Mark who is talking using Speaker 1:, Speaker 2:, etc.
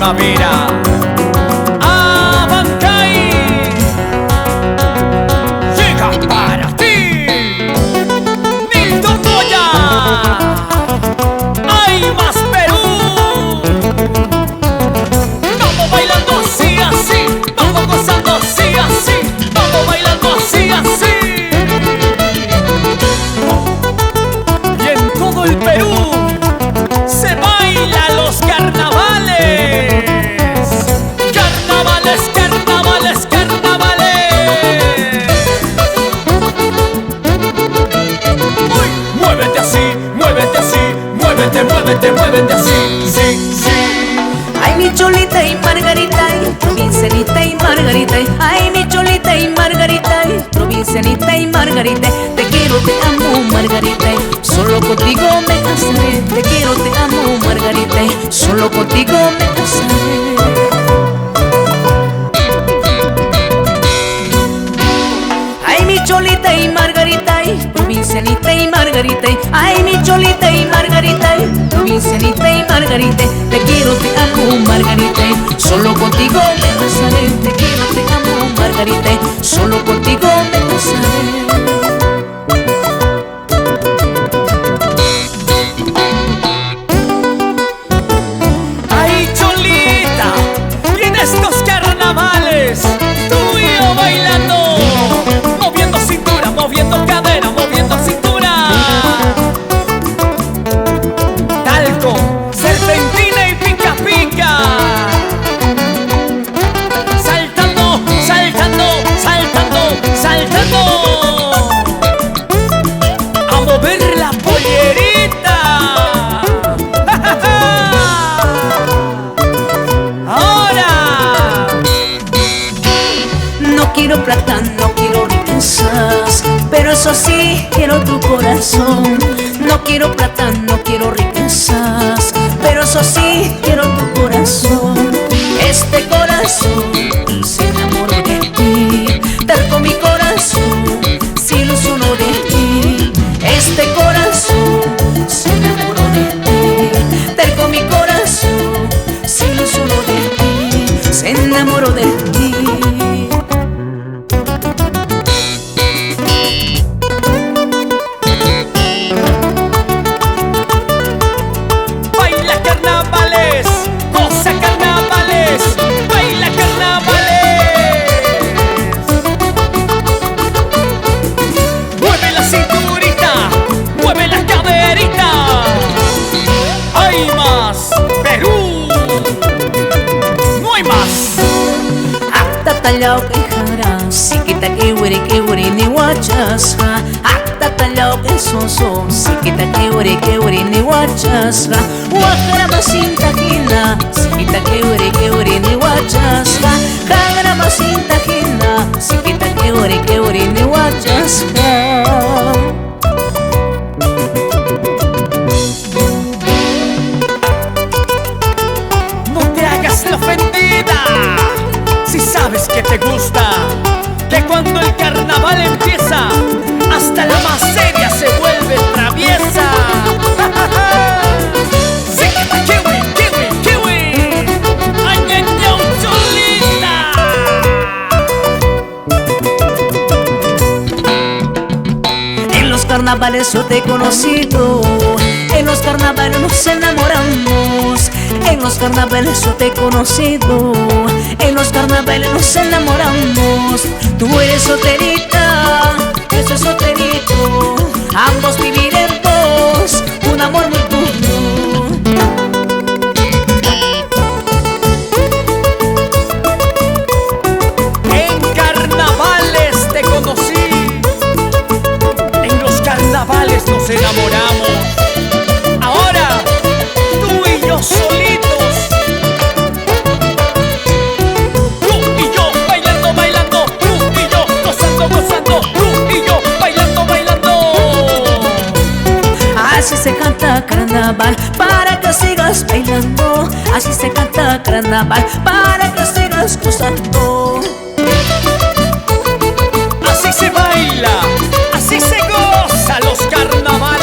Speaker 1: primavera. ¡Abancay! Llega para ti Nilton Moya. ¡Hay más Perú! Vamos bailando así, así. Vamos gozando así, así. Vamos bailando así, así. Y en todo el Perú se baila los carnavales. Carnavales, carnavales, carnavales. Uy, muévete así, muévete así. Muévete, muévete, muévete así. Sí, sí.
Speaker 2: Ay, mi Cholita y Margarita, Provincianita y Margarita. Ay, mi Cholita y Margarita, Provincianita y Margarita. Te quiero, te amo, Margarita. Solo contigo me casaré. Te quiero, te amo, Margarita. Solo contigo me casaré. Ay, mi Cholita y Margarita, Provincianita y Margarita. Ay, mi Cholita y Margarita, Provincianita y Margarita. Te quiero, te amo, Margarita. Solo contigo me casaré. Te quiero, te amo, Margarita. Solo contigo me casaré.
Speaker 1: Ay, Cholita, y en estos carnavales, tú y yo bailando, moviendo cintura, moviendo cadera, moviendo cintura. Talco, serpentina y pica pica. Saltando, saltando, saltando, saltando. A mover la pollerita. Ahora.
Speaker 2: No quiero plata, no quiero riquezas, pero eso sí, quiero tu corazón. No quiero plata, no quiero riquezas, pero eso sí, quiero tu corazón. Este corazón se enamoró de ti, terco mi corazón se ilusionó de ti. Este corazón se enamoró de ti, terco mi corazón se ilusionó de ti, se enamoró de ti.
Speaker 1: Baila carnavales, goza carnavales, baila carnavales. Mueve la cinturita, mueve la caderita. Hay más Perú, no hay más.
Speaker 2: Acta talao que jara, sikita que wiri ni wachas ha. Acta talao que soso, sikita que wiri ni wachas ha. Wakara masinta hina, sikita que wiri ni wachas ha. Kagara masinta hina, sikita que wiri ni wachas ha.
Speaker 1: No te hagas la ofendida, si sabes que te gusta, que cuando el carnaval empieza, hasta la más seria se vuelve traviesa. Sí, kiwi, kiwi, kiwi. Ay, ay, ay, Cholita.
Speaker 2: En los carnavales yo te he conocido, en los carnavales nos enamoramos. En los carnavales yo te he conocido, en los carnavales nos enamoramos. Tú eres solterita, yo soy solterito, ambos viviremos un amor muy puro.
Speaker 1: En carnavales te conocí, en los carnavales nos enamoramos. Ahora, tú y yo solitos, tú y yo bailando, bailando, tú y yo gozando, gozando, tú y yo bailando, bailando.
Speaker 2: Así se canta carnaval para que sigas bailando. Así se canta carnaval para que sigas gozando.
Speaker 1: Así se baila, así se goza los carnavales.